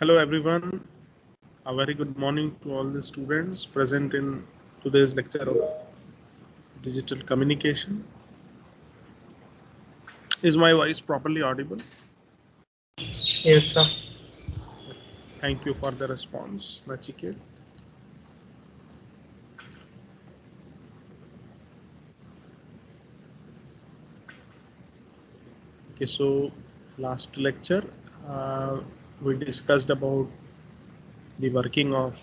Hello everyone, a very good morning to all the students present in today's lecture of digital communication. Is my voice properly audible? Yes, sir. Thank you for the response, Nachiket. Okay, so last lecture we discussed about the working of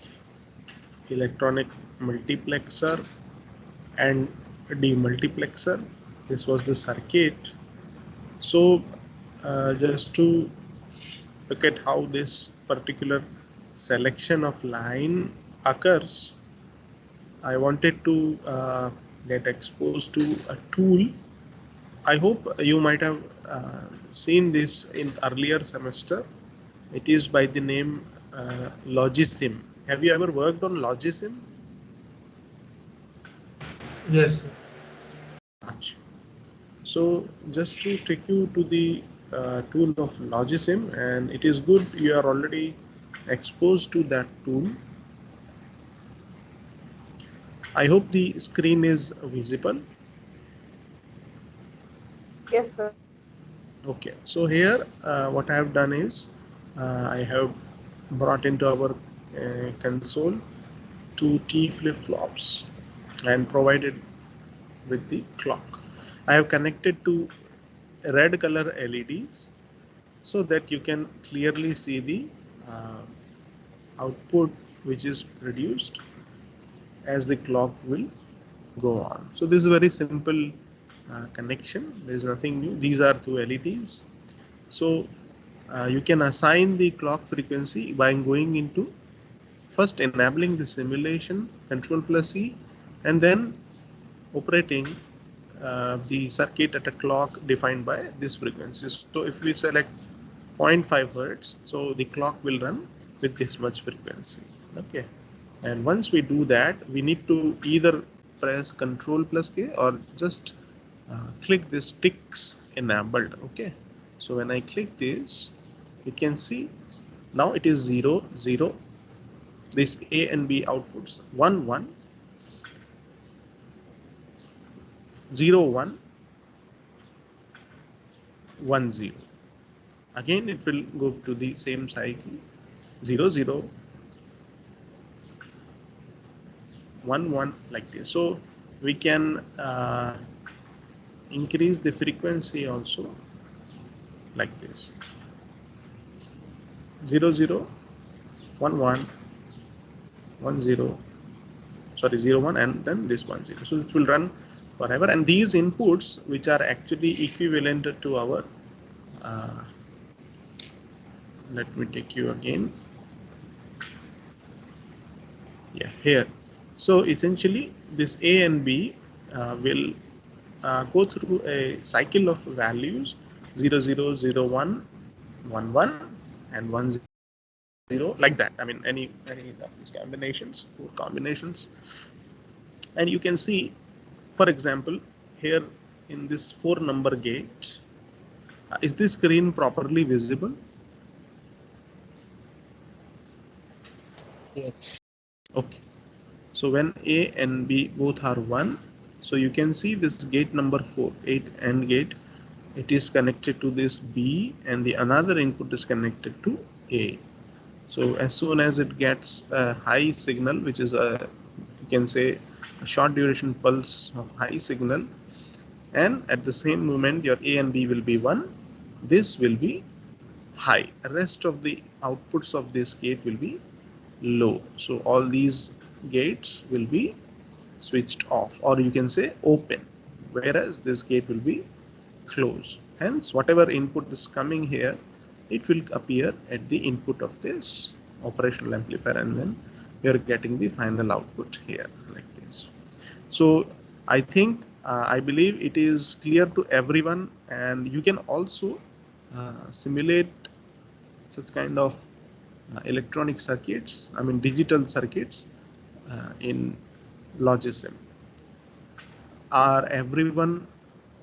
electronic multiplexer and demultiplexer. This was the circuit. So just to look at how this particular selection of line occurs, I wanted to get exposed to a tool. I hope you might have seen this in earlier semester. It is by the name Logisim. Have you ever worked on Logisim? Yes, sir. So just to take you to the tool of Logisim, and it is good you are already exposed to that tool. I hope the screen is visible. Yes, sir. Okay, so here what I have done is I have brought into our console two T flip-flops and provided with the clock. I have connected to red color LEDs so that you can clearly see the output which is produced as the clock will go on. So this is a very simple connection. There is nothing new. These are two LEDs. So you can assign the clock frequency by going into first enabling the simulation Control plus E and then operating the circuit at a clock defined by this frequency. So if we select 0.5 Hertz, so the clock will run with this much frequency. Okay, and once we do that, we need to either press Control plus K or just click this ticks enabled. Okay, so when I click this, you can see now it is 0 0. This A and B outputs 1 1 0 1 1 0. Again it will go to the same cycle 0 0 1 1 like this. So we can increase the frequency also like this 0 0 1 1 1 0, sorry 0 1 and then this 1 0. So it will run forever, and these inputs which are actually equivalent to our let me take you again, yeah, here. So essentially this A and B will go through a cycle of values 0 0 0 1 1 1 and 1 0 like that. I mean any of these combinations, four combinations, and you can see, for example, here in this 4 number gate, is this screen properly visible? Yes. Okay. So when A and B both are 1, so you can see this gate number 4, 8 AND gate, it is connected to this B and the another input is connected to A. So as soon as it gets a high signal, which is a, you can say, a short duration pulse of high signal, and at the same moment your A and B will be 1, this will be high. The rest of the outputs of this gate will be low. So all these gates will be switched off, or you can say open, whereas this gate will be closed. Hence whatever input is coming here, it will appear at the input of this operational amplifier, and then you're getting the final output here like this. So I think I believe it is clear to everyone, and you can also simulate such kind of electronic circuits, I mean digital circuits in Logisim. Are everyone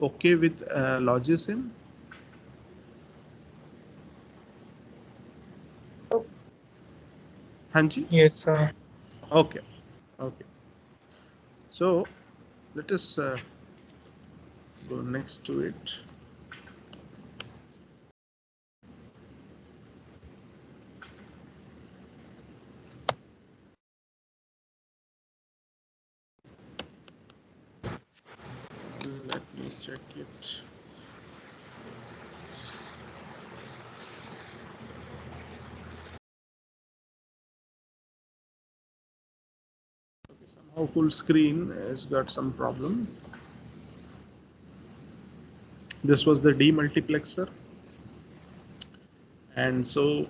okay with Logisim? Hanji? Yes, sir. Okay. Okay. So let us go next to it. Let me check it. Somehow full screen has got some problem. This was the demultiplexer, and so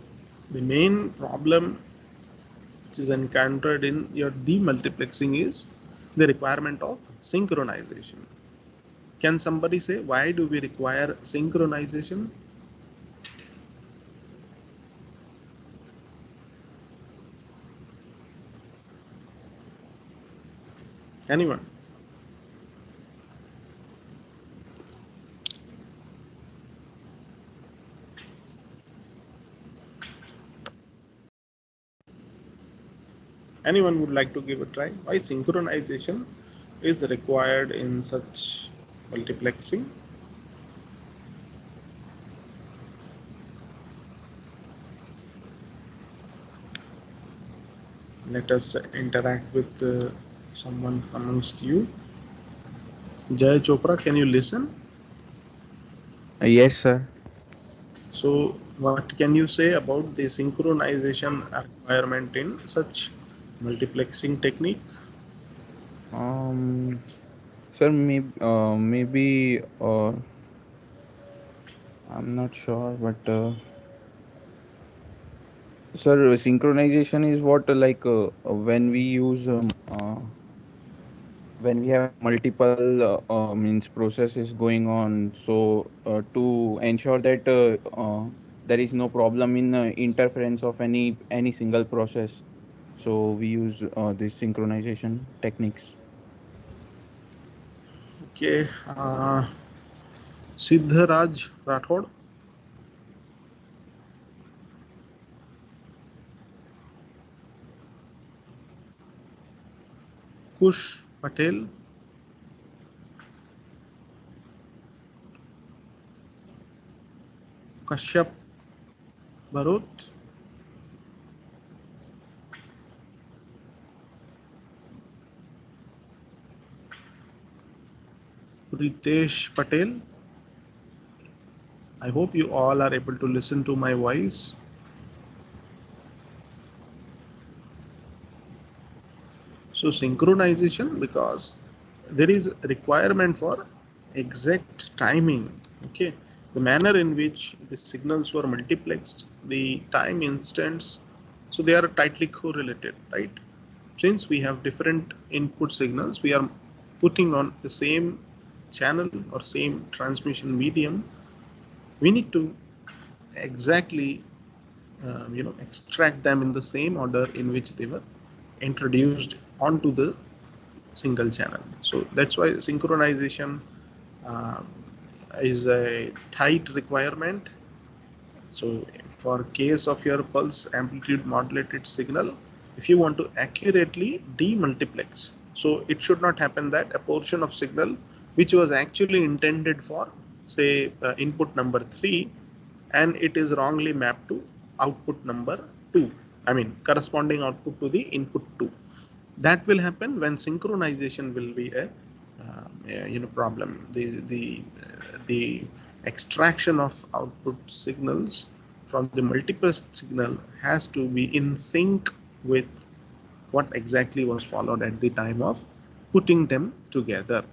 the main problem which is encountered in your demultiplexing is the requirement of synchronization. Can somebody say why do we require synchronization? Anyone? Anyone would like to give a try? Why synchronization is required in such multiplexing? Let us interact with someone amongst you. Jay Chopra, can you listen? Yes, sir. So, what can you say about the synchronization requirement in such multiplexing technique? Sir, maybe I'm not sure, but sir, synchronization is what when we use when we have multiple means processes going on. So to ensure that there is no problem in interference of any single process, so we use these synchronization techniques. Okay, Siddharaj Rathod, Kush Patel, Kashyap Barot, Ritesh Patel. I hope you all are able to listen to my voice. So synchronization, because there is a requirement for exact timing. Okay, the manner in which the signals were multiplexed, the time instants, so they are tightly correlated, right? Since we have different input signals, we are putting on the same channel or same transmission medium. We need to exactly extract them in the same order in which they were introduced onto the single channel. So that's why synchronization uh, is a tight requirement. So for case of your pulse amplitude modulated signal, if you want to accurately demultiplex, so it should not happen that a portion of signal which was actually intended for say input number 3 and it is wrongly mapped to output number 2, I mean corresponding output to the input 2. That will happen when synchronization will be a problem. The extraction of output signals from the multiple signal has to be in sync with what exactly was followed at the time of putting them together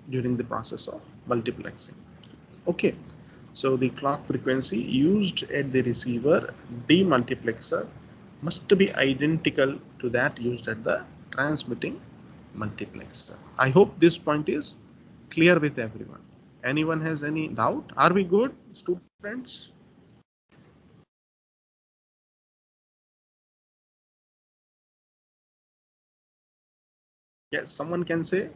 during the process of multiplexing. Okay, so the clock frequency used at the receiver demultiplexer must be identical to that used at the transmitting multiplexer. I hope this point is clear with everyone. Anyone has any doubt? Are we good, students? Yes, someone can say.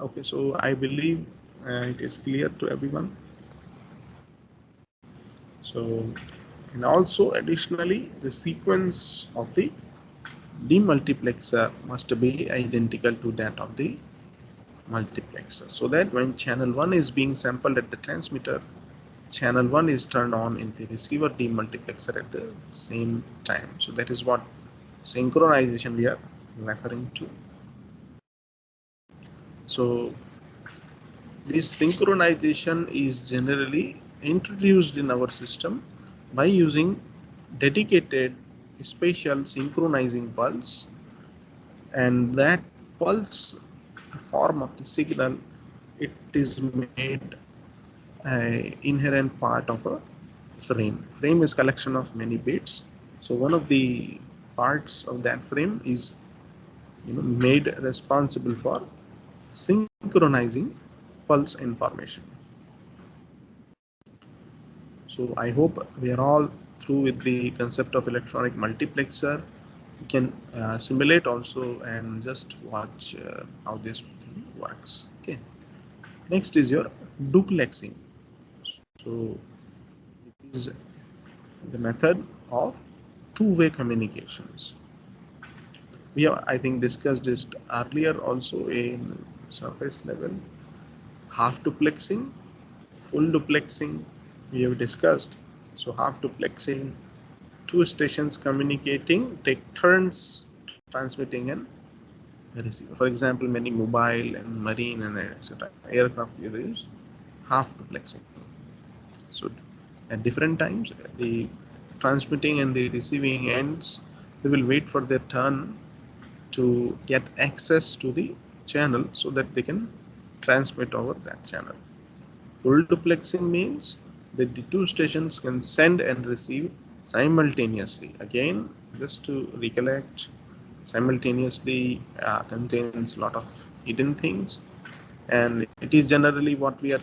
Okay, so I believe it is clear to everyone. So, and also additionally, the sequence of the demultiplexer must be identical to that of the multiplexer, so that when channel 1 is being sampled at the transmitter, channel 1 is turned on in the receiver demultiplexer at the same time. So that is what synchronization we are referring to. So this synchronization is generally introduced in our system by using dedicated special synchronizing pulse, and that pulse form of the signal, it is made an inherent part of a frame is collection of many bits. So one of the parts of that frame is made responsible for synchronizing pulse information. So I hope we are all through with the concept of electronic multiplexer. You can simulate also and just watch how this thing works. Okay. Next is your duplexing. So it is the method of two-way communications. We have, I think, discussed this earlier also in surface level. Half duplexing, full duplexing, we have discussed. So half duplexing, two stations communicating take turns transmitting and receiving. For example, many mobile and marine and etc. aircraft use half duplexing. So at different times, the transmitting and the receiving ends, they will wait for their turn to get access to the channel so that they can transmit over that channel. Full duplexing means that the two stations can send and receive simultaneously. Again, just to recollect, simultaneously contains a lot of hidden things, and it is generally what we are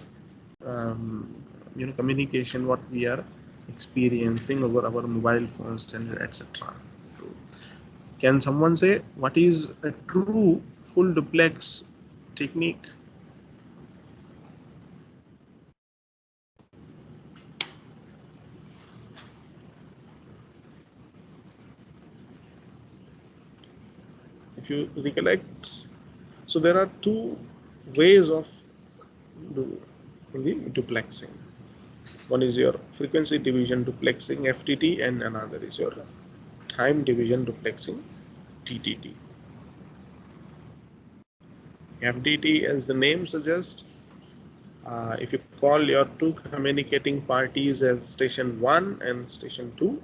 communication what we are experiencing over our mobile phones and etc. So can someone say what is a true full duplex technique? If you recollect, so there are two ways of the duplexing. One is your frequency division duplexing FDD, and another is your time division duplexing TDD. FDD, as the name suggests, if you call your two communicating parties as station 1 and station 2,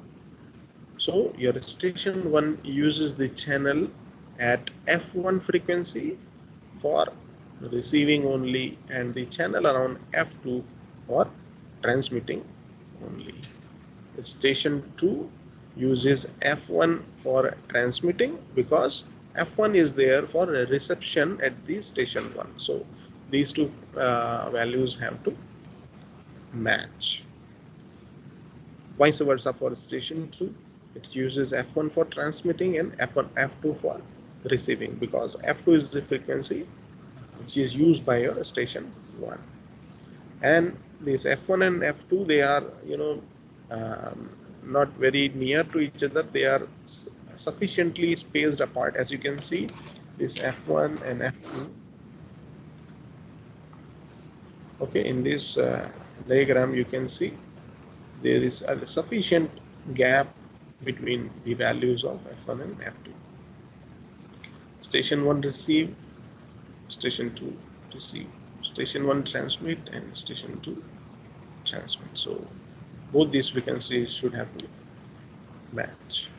so your station 1 uses the channel at F1 frequency for receiving only, and the channel around F2 for transmitting only. The station 2 uses F1 for transmitting because F1 is there for reception at the station 1. So these two values have to match. Vice versa for station 2, it uses F1 for transmitting and F2 for receiving, because F2 is the frequency which is used by your station 1. And this F1 and F2, they are not very near to each other. They are sufficiently spaced apart. As you can see, this F1 and F2. Okay, in this diagram you can see there is a sufficient gap between the values of F1 and F2. Station 1 receive, station 2 receive, station 1 transmit, and station 2 transmit. So both these frequencies should have to match.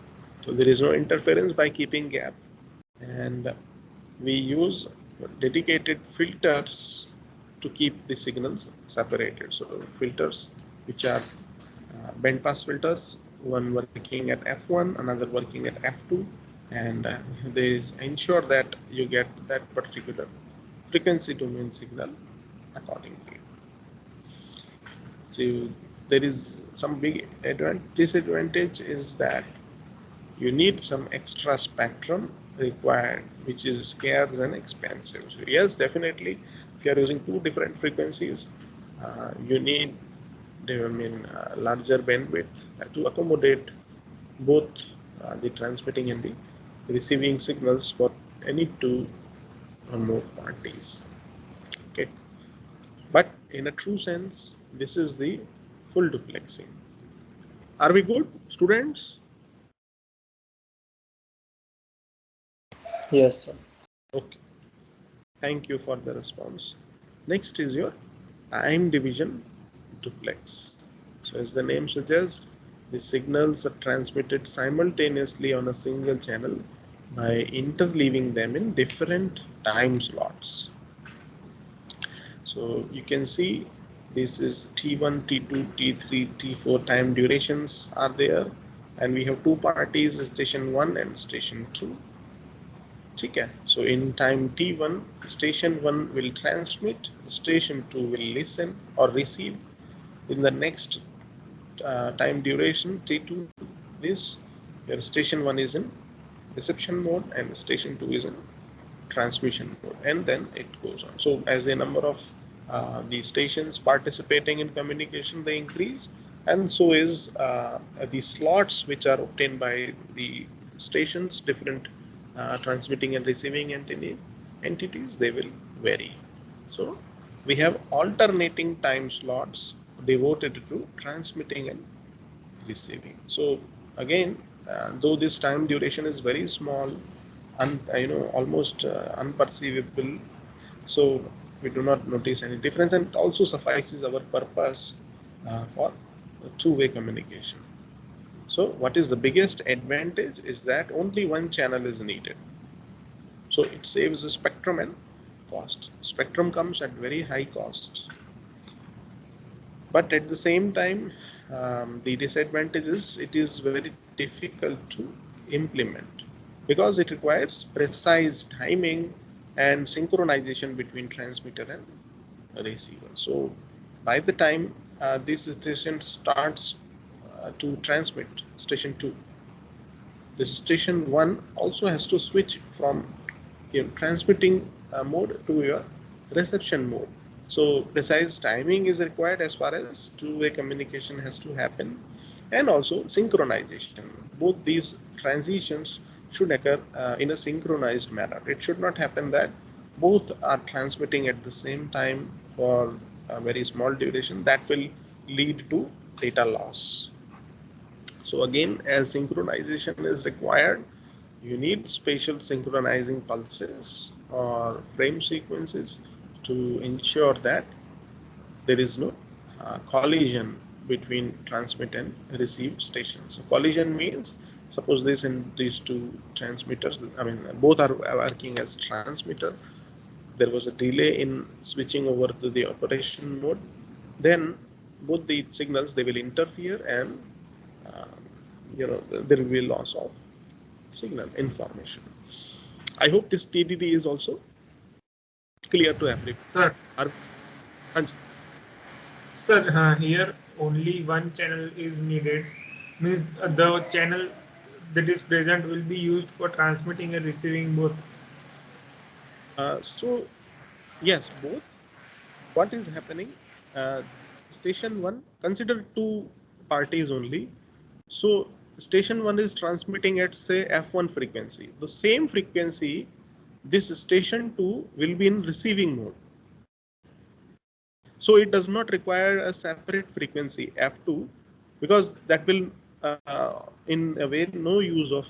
So there is no interference by keeping gap, and we use dedicated filters to keep the signals separated. So filters which are band pass filters, one working at F1, another working at F2, and they ensure that you get that particular frequency domain signal accordingly. So there is some big disadvantage is that you need some extra spectrum required, which is scarce and expensive. So yes, definitely, if you are using two different frequencies, you need, larger bandwidth to accommodate both the transmitting and the receiving signals for any two or more parties. Okay, but in a true sense, this is the full duplexing. Are we good, students? Yes, sir. Okay, thank you for the response. Next is your time division duplex. So as the name suggests, the signals are transmitted simultaneously on a single channel by interleaving them in different time slots. So you can see this is T1, T2, T3, T4 time durations are there, and we have two parties, station 1 and station 2. Okay. So in time T1, station 1 will transmit, station 2 will listen or receive. In the next time duration T2, this your station 1 is in reception mode and station 2 is in transmission mode, and then it goes on. So as the number of the stations participating in communication, they increase, and so is the slots which are obtained by the stations, different transmitting and receiving entities, they will vary. So we have alternating time slots devoted to transmitting and receiving. So again, though this time duration is very small, almost unperceivable, so we do not notice any difference, and it also suffices our purpose for two-way communication. So what is the biggest advantage is that only one channel is needed. So it saves the spectrum and cost. Spectrum comes at very high cost. But at the same time, the disadvantage is it is very difficult to implement because it requires precise timing and synchronization between transmitter and receiver. So by the time this station starts to transmit, station 2, the station 1 also has to switch from your transmitting mode to your reception mode. So precise timing is required as far as two-way communication has to happen, and also synchronization. Both these transitions should occur in a synchronized manner. It should not happen that both are transmitting at the same time for a very small duration. That will lead to data loss. So again, as synchronization is required, you need spatial synchronizing pulses or frame sequences to ensure that there is no collision between transmit and receive stations. So collision means, suppose these two transmitters, both are working as transmitter. There was a delay in switching over to the operation mode. Then both the signals, they will interfere, and uh, there will be loss of signal information. I hope this TDD is also clear to everyone. Sir, And sir, here only one channel is needed. Means the channel that is present will be used for transmitting and receiving both. so yes, both. What is happening? Uh, Station 1, consider two parties only. So station 1 is transmitting at say F1 frequency. The same frequency, this station 2 will be in receiving mode. So it does not require a separate frequency F2, because that will in a way no use of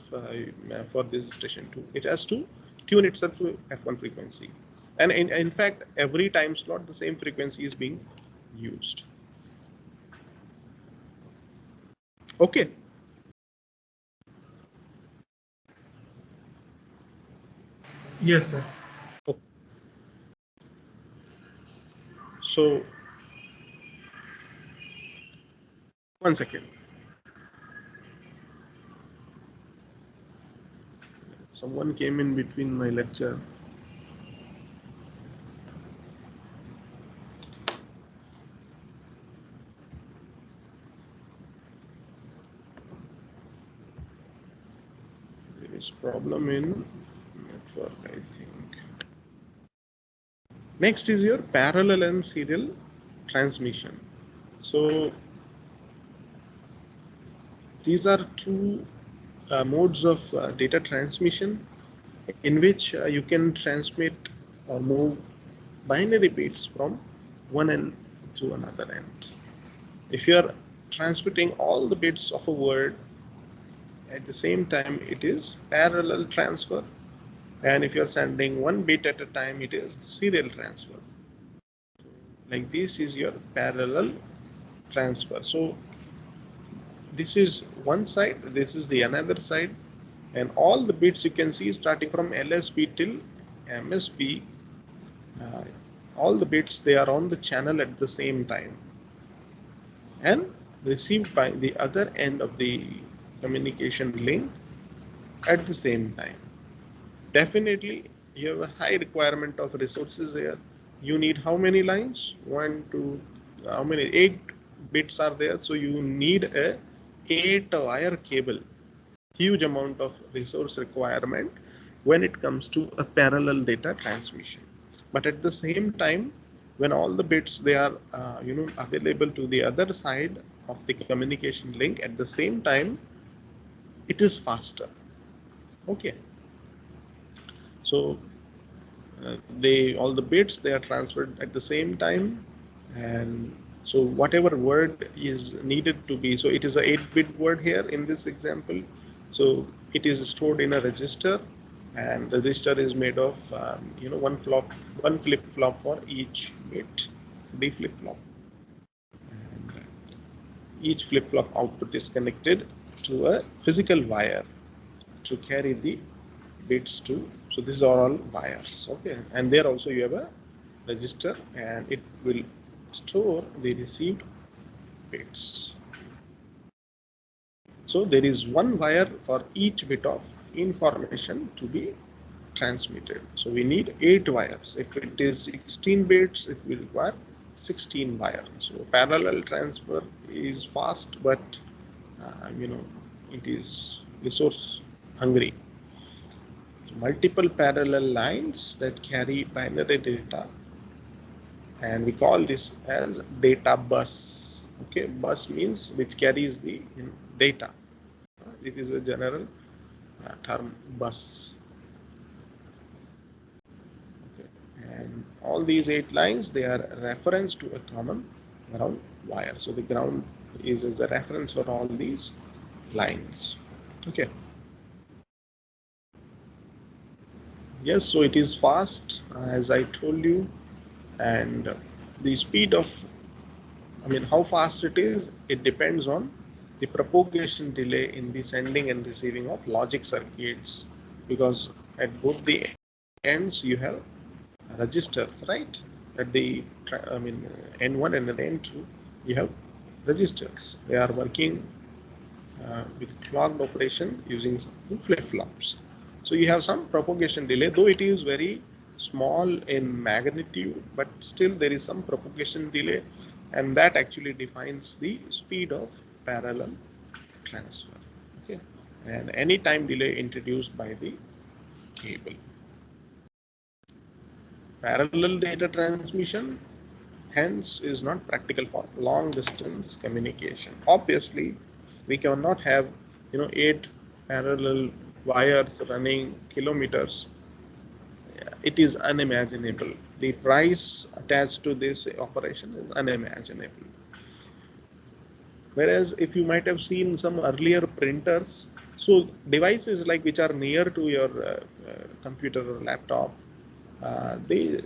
for this station 2. It has to tune itself to F1 frequency, and in fact every time slot the same frequency is being used. Okay. Yes, sir. So one second. Someone came in between my lecture. There is problem in network, I think. Next is your parallel and serial transmission. So these are two modes of data transmission in which you can transmit or move binary bits from one end to another end. If you are transmitting all the bits of a word at the same time, it is parallel transfer, and if you are sending one bit at a time, it is serial transfer. Like this is your parallel transfer. So this is one side, this is the another side, and all the bits you can see starting from LSB till MSB, uh, all the bits, they are on the channel at the same time and received by the other end of the communication link at the same time. Definitely you have a high requirement of resources here. You need how many lines? One, two, how many? 8 bits are there, so you need a 8 wire cable. Huge amount of resource requirement when it comes to a parallel data transmission. But at the same time, when all the bits, they are available to the other side of the communication link at the same time, it is faster. Okay, so they, all the bits, they are transferred at the same time, and so whatever word is needed to be, so it is a 8-bit word here in this example, so it is stored in a register, and register is made of one flip flop for each bit, the flip flop, and each flip flop output is connected to a physical wire to carry the bits to, so these are all wires. Okay, and there also you have a register, and it will store the received bits. So there is one wire for each bit of information to be transmitted. So we need 8 wires. If it is 16 bits, it will require 16 wires. So parallel transfer is fast, but it is resource hungry. Multiple parallel lines that carry binary data, and we call this as data bus. Okay, bus means which carries the data. It is a general term, bus. Okay. And all these 8 lines, they are reference to a common ground wire. So the ground is as a reference for all these lines. Okay. Yes, so it is fast, as I told you, and the speed of, how fast it is, it depends on the propagation delay in the sending and receiving of logic circuits, because at both the ends you have registers, right? At the N1 and the N2 you have registers. They are working with clocked operation using some flip-flops. So you have some propagation delay, though it is very small in magnitude, but still there is some propagation delay, and that actually defines the speed of parallel transfer. Okay, and any time delay introduced by the cable. Parallel data transmission hence is not practical for long distance communication. Obviously, we cannot have 8 parallel wires running kilometers. It is unimaginable. The price attached to this operation is unimaginable. Whereas if you might have seen some earlier printers, so devices like which are near to your computer or laptop, they,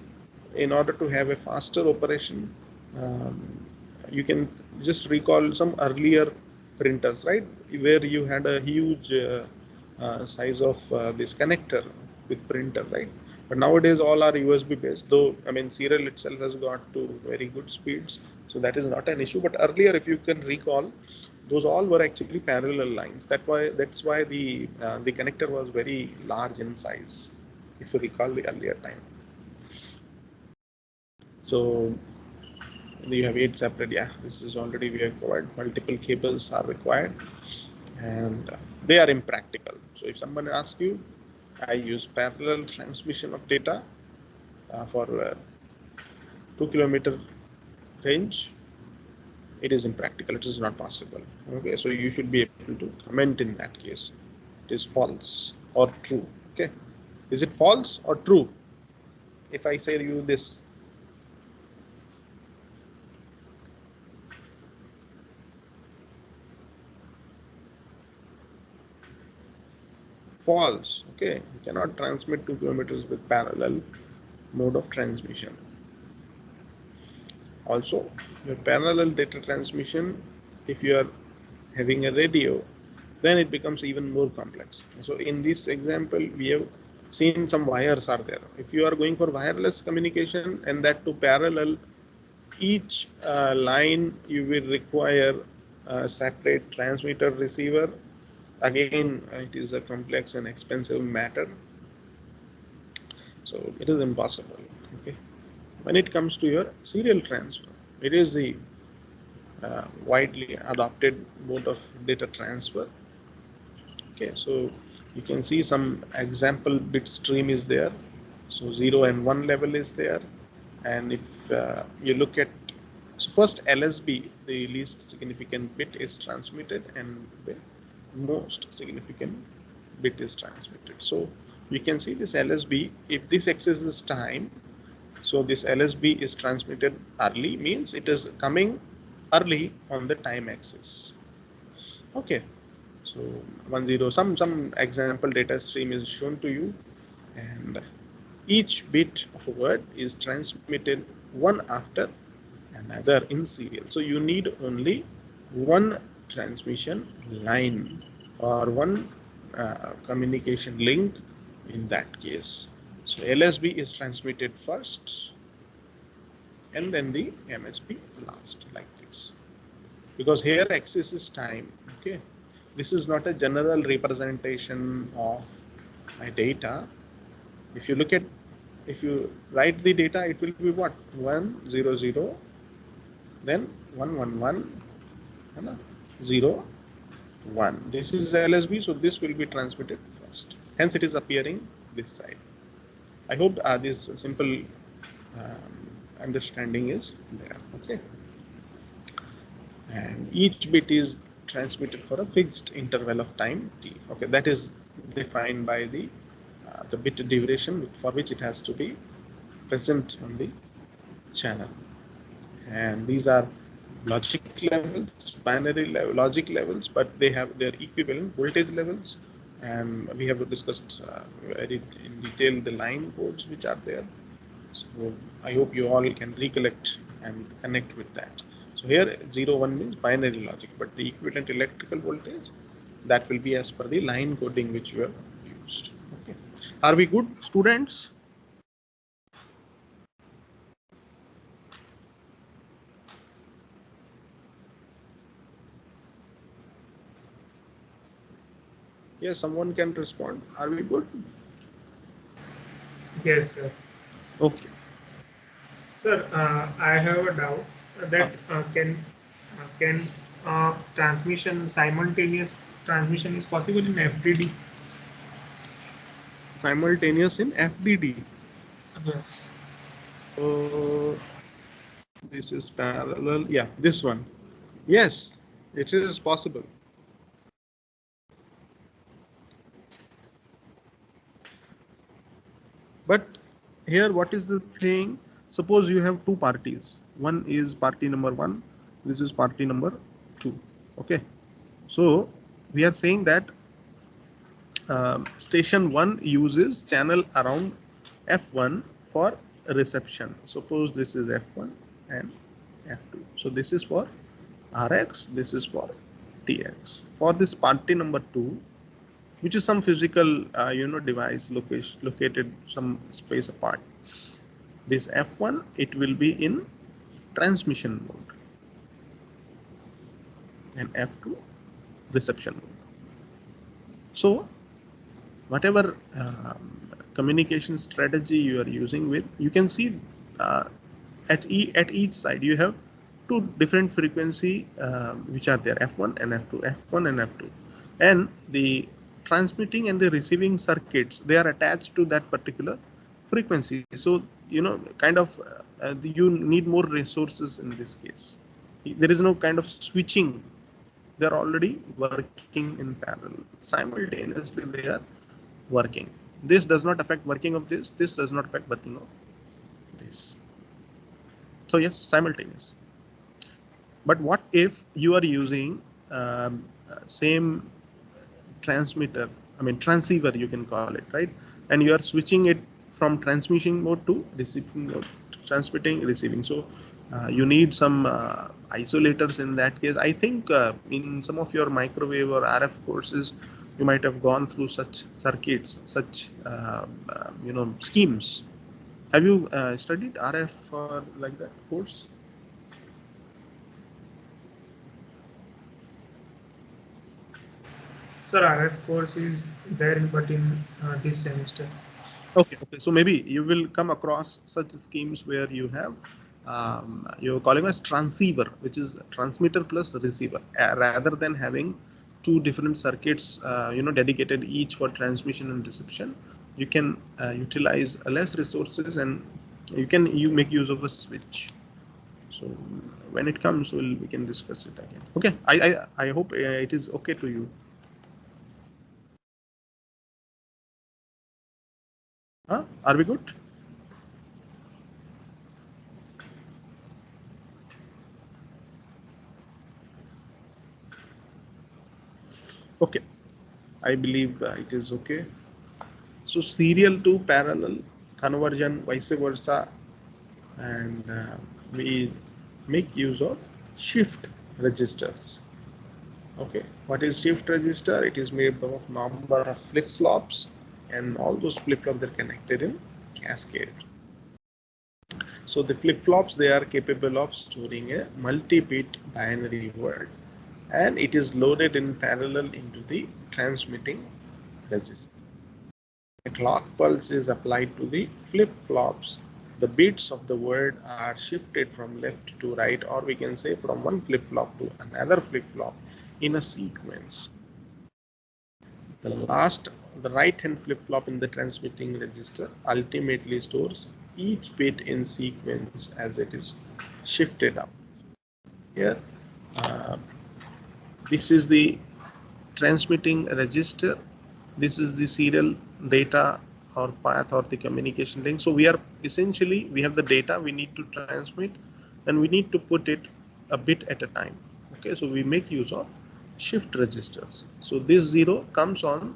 in order to have a faster operation, um, you can just recall some earlier printers, right, where you had a huge size of this connector with printer, right? But nowadays all are USB based, though serial itself has got to very good speeds, so that is not an issue. But earlier, if you can recall, those all were actually parallel lines. That's why the connector was very large in size, if you recall the earlier time. So you have 8 separate, yeah, this is already we have covered. Multiple cables are required, and they are impractical. So if someone asks you, I use parallel transmission of data for 2 kilometer range. It is impractical. It is not possible. Okay, so you should be able to comment in that case. It is false or true. Okay, is it false or true? If I say to you this, false. Okay, you cannot transmit 2 kilometers with parallel mode of transmission. Also, your parallel data transmission, if you are having a radio, then it becomes even more complex. So in this example, we have seen some wires are there. If you are going for wireless communication and that to parallel, each line you will require a separate transmitter receiver. Again, it is a complex and expensive matter. So it is impossible. Okay. When it comes to your serial transfer, it is the widely adopted mode of data transfer. Okay, so you can see some example bit stream is there. So 0 and 1 level is there. And if you look at, so first LSB, the least significant bit is transmitted and the most significant bit is transmitted. So you can see this LSB, if this axis is time, so this LSB is transmitted early, means it is coming early on the time axis. Okay, so 10, some example data stream is shown to you, and each bit of a word is transmitted one after another in serial. So you need only one transmission line or one communication link in that case. So LSB is transmitted first and then the MSB last, like this. Because here axis is time. Okay, this is not a general representation of my data. If you look at, if you write the data, it will be what? 1 0 0, then 1 1 1, 0 1. This is LSB, so this will be transmitted first. Hence, it is appearing this side. I hope this simple understanding is there. Okay, and each bit is transmitted for a fixed interval of time t. Okay, that is defined by the bit duration for which it has to be present on the channel. And these are logic levels, binary logic levels, but they have their equivalent voltage levels. And we have discussed very in detail the line codes which are there. So I hope you all can recollect and connect with that. So here 0 1 means binary logic, but the equivalent electrical voltage, that will be as per the line coding which you have used. Okay. Are we good, students? Yes, someone can respond. Are we good? Yes, sir. Okay. Sir, I have a doubt that can transmission, simultaneous transmission is possible in FDD? Simultaneous in FDD. Yes. So this is parallel. Yeah, this one. Yes, it is possible. But here, what is the thing? Suppose you have two parties. One is party number 1. This is party number 2. Okay. So we are saying that station 1 uses channel around F1 for reception. Suppose this is F1 and F2. So this is for Rx, this is for Tx. For this party number 2, which is some physical device located some space apart, this F1, it will be in transmission mode and F2 reception mode. So whatever communication strategy you are using with, you can see at each side you have two different frequency which are there, F1 and F2, F1 and F2, and the transmitting and the receiving circuits, they are attached to that particular frequency. So kind of you need more resources in this case. There is no kind of switching. They are already working in parallel. Simultaneously they are working. This does not affect working of this. This does not affect working of this. So yes, simultaneous. But what if you are using same transmitter, I mean transceiver you can call it, right? And you are switching it from transmission mode to receiving mode, transmitting, receiving. So you need some isolators in that case. I think in some of your microwave or RF courses, you might have gone through such circuits, such schemes. Have you studied RF or like that course? Sir, RF course is there, but in this semester. Okay, okay. So maybe you will come across such schemes where you have you're calling as transceiver, which is transmitter plus receiver, rather than having two different circuits, dedicated each for transmission and reception. You can utilize less resources, and you make use of a switch. So when it comes, we can discuss it again. Okay, I hope it is okay to you. Huh? Are we good? Okay, I believe it is okay. So serial to parallel conversion, vice versa, and we make use of shift registers. Okay, what is shift register? It is made up of number of flip-flops, and all those flip-flops are connected in cascade. So the flip-flops, they are capable of storing a multi-bit binary word, and it is loaded in parallel into the transmitting register. A clock pulse is applied to the flip-flops. The bits of the word are shifted from left to right, or we can say from one flip-flop to another flip-flop in a sequence. The right-hand flip-flop in the transmitting register ultimately stores each bit in sequence as it is shifted up. Here, uh, this is the transmitting register. This is the serial data or path or the communication link. So we have the data we need to transmit, and we need to put it a bit at a time. Okay, so we make use of shift registers. So this 0 comes on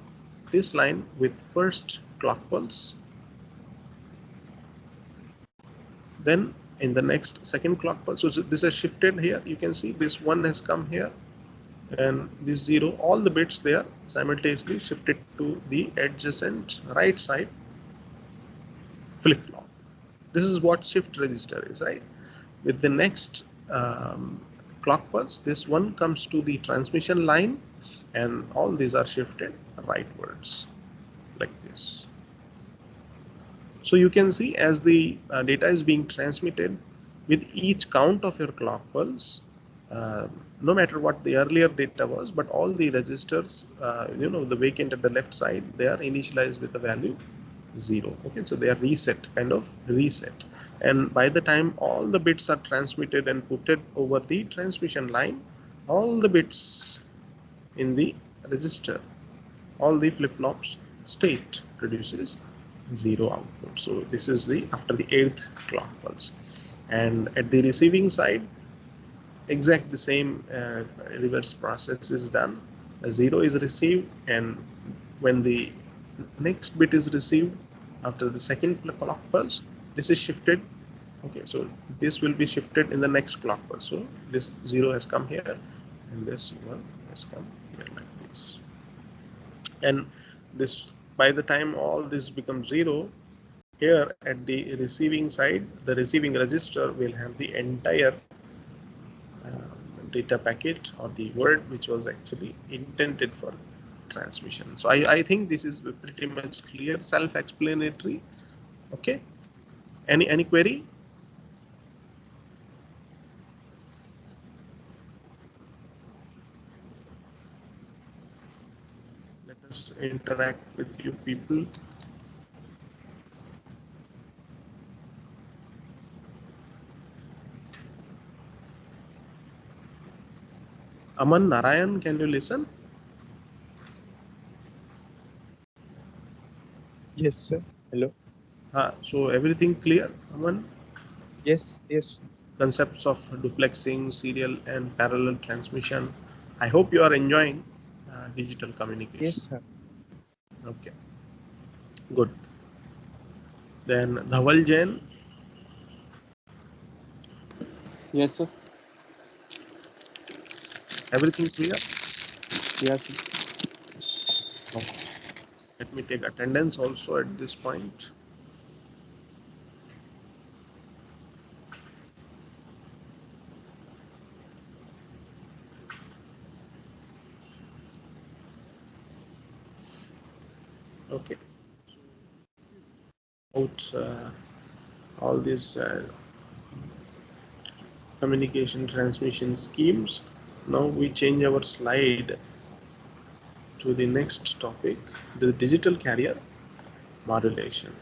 this line with first clock pulse. Then in the next second clock pulse, so this is shifted here. You can see this 1 has come here, and this 0, all the bits they are simultaneously shifted to the adjacent right side flip-flop. This is what shift register is, right? With the next clock pulse, this one comes to the transmission line, and all these are shifted rightwards like this. So you can see as the data is being transmitted, with each count of your clock pulse, uh, no matter what the earlier data was, but all the registers, the vacant at the left side, they are initialized with the value 0. Okay, so they are kind of reset. And by the time all the bits are transmitted and put over the transmission line, all the bits in the register, all the flip-flops state produces 0 output. So this is the after the 8th clock pulse. And at the receiving side, exact the same reverse process is done. A 0 is received, and when the next bit is received after the second clock pulse, this is shifted. Okay, so this will be shifted in the next clock pulse. So this 0 has come here, and this 1 has come here like this. And this, by the time all this becomes 0, here at the receiving side, the receiving register will have the entire data packet or the word which was actually intended for transmission. So I think this is pretty much clear, self-explanatory. Okay, any query? Let just interact with you people. Aman Narayan, can you listen? Yes, sir. Hello. So everything clear, Aman? Yes, yes, Concepts of duplexing, serial and parallel transmission. I hope you are enjoying digital communication. yes, sir. Okay, good. Then Dhaval Jain, Yes, sir. everything clear? Yes, sir. Okay. Let me take attendance also at this point. Okay. Out all these communication transmission schemes. Now we change our slide to the next topic, the digital carrier modulation.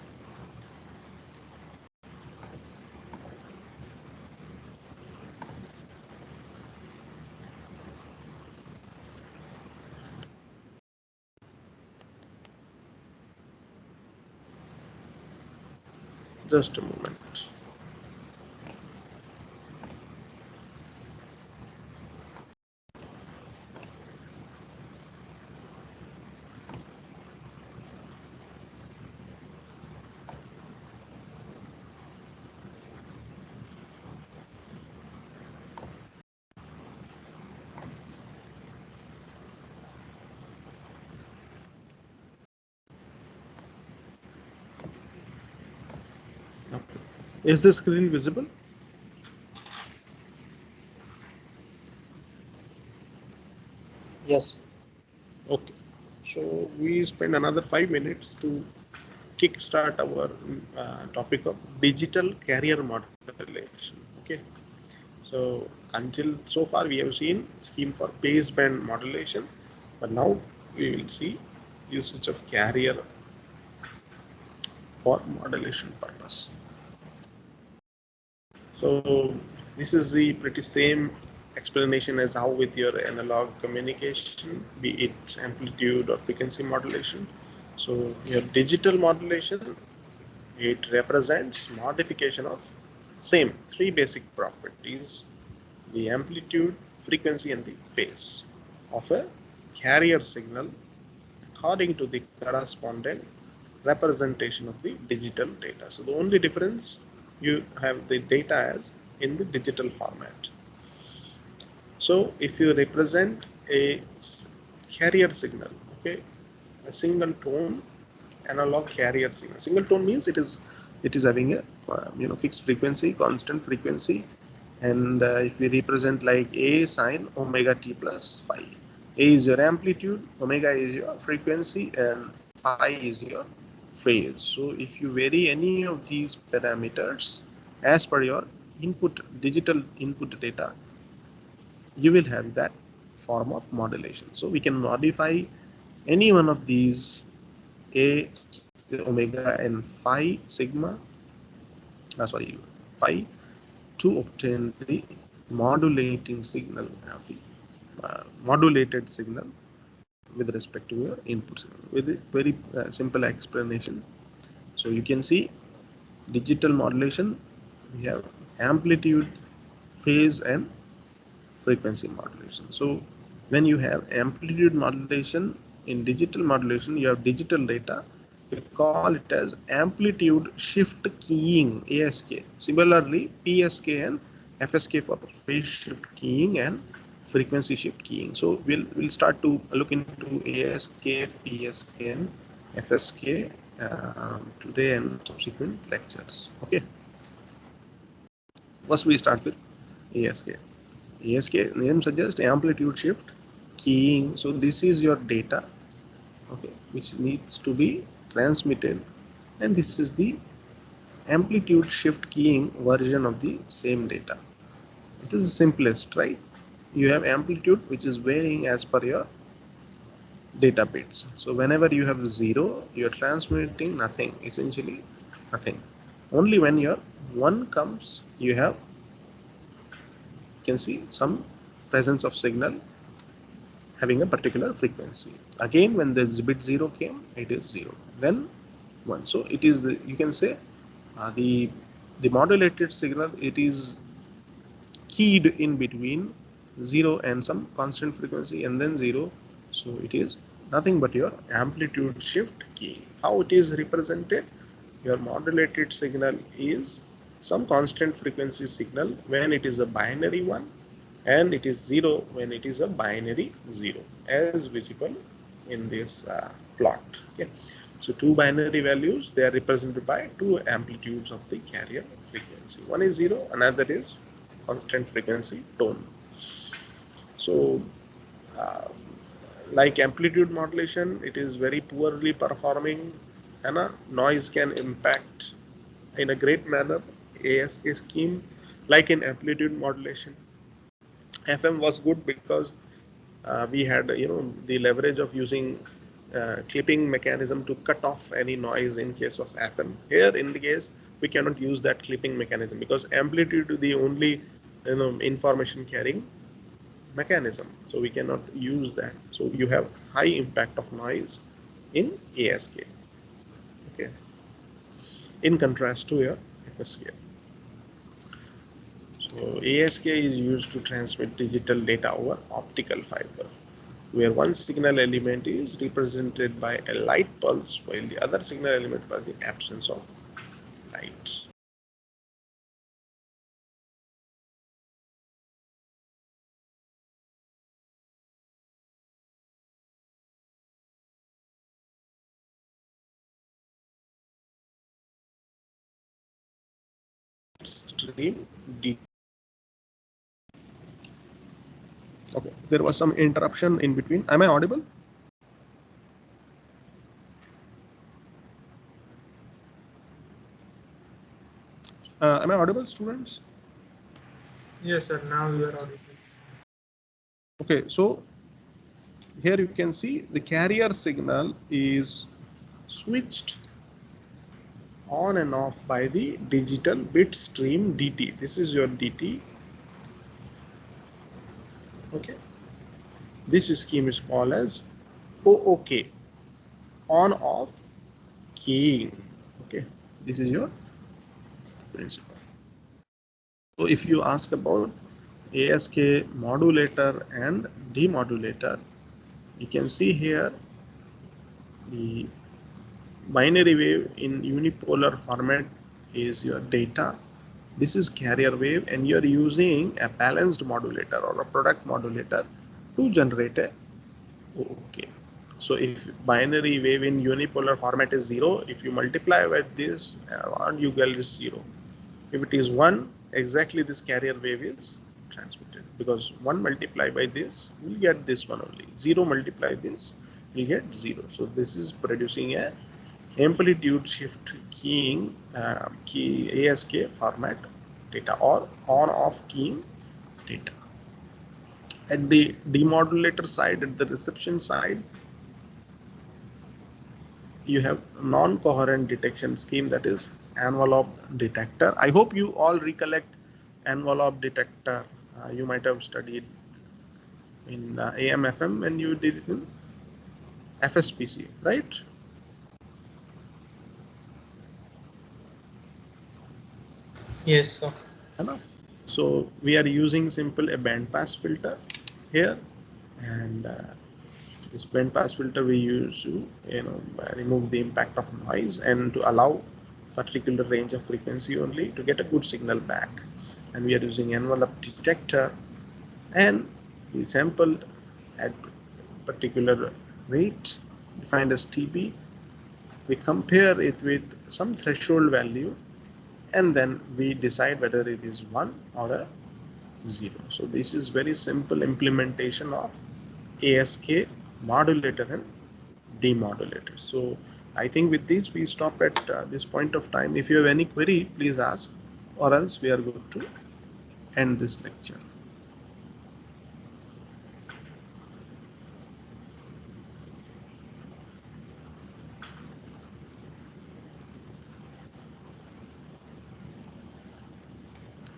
Just a moment. Okay. Is the screen visible? Yes. Okay. So we spend another 5 minutes to kickstart our topic of digital carrier modulation. Okay. So until so far we have seen scheme for baseband modulation, but now we will see usage of carrier for modulation purpose. So this is the pretty same explanation as how with your analog communication, be it amplitude or frequency modulation. So your digital modulation, it represents modification of same three basic properties: the amplitude, frequency, and the phase of a carrier signal according to the correspondent representation of the digital data. So the only difference, you have the data as in the digital format. So if you represent a carrier signal, okay, a single tone analog carrier signal. Single tone means it is having a fixed frequency, constant frequency, and if we represent like A sine omega t plus phi, A is your amplitude, omega is your frequency, and phi is your phase. So if you vary any of these parameters as per your input digital input data, you will have that form of modulation. So we can modify any one of these A, omega, and phi sigma, phi, to obtain the modulating signal, modulated signal with respect to your input signal. With a very simple explanation. So you can see digital modulation, we have amplitude, phase, and frequency modulation. So when you have amplitude modulation, in digital modulation you have digital data, we call it as amplitude shift keying, ASK. Similarly, PSK and FSK for phase shift keying and frequency shift keying. So we'll start to look into ASK, PSK, and FSK today and subsequent lectures. Okay, first we start with ASK. ASK name suggests amplitude shift keying. So this is your data, okay, which needs to be transmitted, and this is the amplitude shift keying version of the same data. It is the simplest, right? You have amplitude which is varying as per your data bits. So whenever you have 0, you're transmitting nothing, essentially nothing. Only when your 1 comes, you can see some presence of signal having a particular frequency. Again, when the bit 0 came, it is 0. Then 1. So it is you can say the modulated signal, it is keyed in between 0 and some constant frequency and then 0. So it is nothing but your amplitude shift key. How it is represented? Your modulated signal is some constant frequency signal when it is a binary one, and it is 0 when it is a binary 0, as visible in this plot. Okay. So two binary values, they are represented by two amplitudes of the carrier frequency. One is 0, another is constant frequency tone. So uh, like amplitude modulation, it is very poorly performing, and noise can impact in a great manner ASK scheme. Like in amplitude modulation, FM was good because we had the leverage of using clipping mechanism to cut off any noise in case of FM. Here in the case, we cannot use that clipping mechanism because amplitude is the only information carrying mechanism, so we cannot use that. So you have high impact of noise in ASK, okay, in contrast to your FSK. So ASK is used to transmit digital data over optical fiber, where one signal element is represented by a light pulse while the other signal element by the absence of light. Stream D. Okay, there was some interruption in between. Am I audible? Am I audible, students? Yes, sir. Now you are audible. Okay, so here you can see the carrier signal is switched on and off by the digital bit stream DT. This is your DT. Okay, this scheme is called as OOK, on off keying. Okay, this is your principle. So if you ask about ASK modulator and demodulator, you can see here the binary wave in unipolar format is your data. This is carrier wave, and you're using a balanced modulator or a product modulator to generate a OK. So if binary wave in unipolar format is 0, if you multiply with this, you get is 0. If it is 1, exactly this carrier wave is transmitted, because 1 multiplied by this, we'll get this one only. 0 multiplied this, we'll get 0. So this is producing a amplitude shift keying key ASK format data or on-off keying data. At the demodulator side, at the reception side, you have non-coherent detection scheme, that is envelope detector. I hope you all recollect envelope detector. You might have studied in AM/FM when you did it in FSPC, right? Yes, sir. So we are using simple a band pass filter here, and this band pass filter we use to remove the impact of noise and to allow particular range of frequency only to get a good signal back. And we are using envelope detector, and we sample at particular rate defined as TB. We compare it with some threshold value, and then we decide whether it is 1 or a 0. So this is very simple implementation of ASK modulator and demodulator. So I think with this we stop at this point of time. If you have any query, please ask, or else we are going to end this lecture.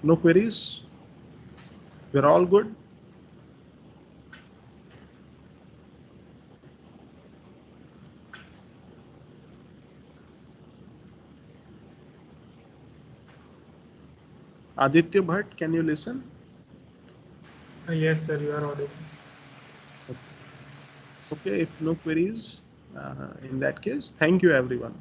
No queries? We're all good? Aditya Bhatt, can you listen? Yes, sir, you are audible. Okay, if no queries, in that case, thank you everyone.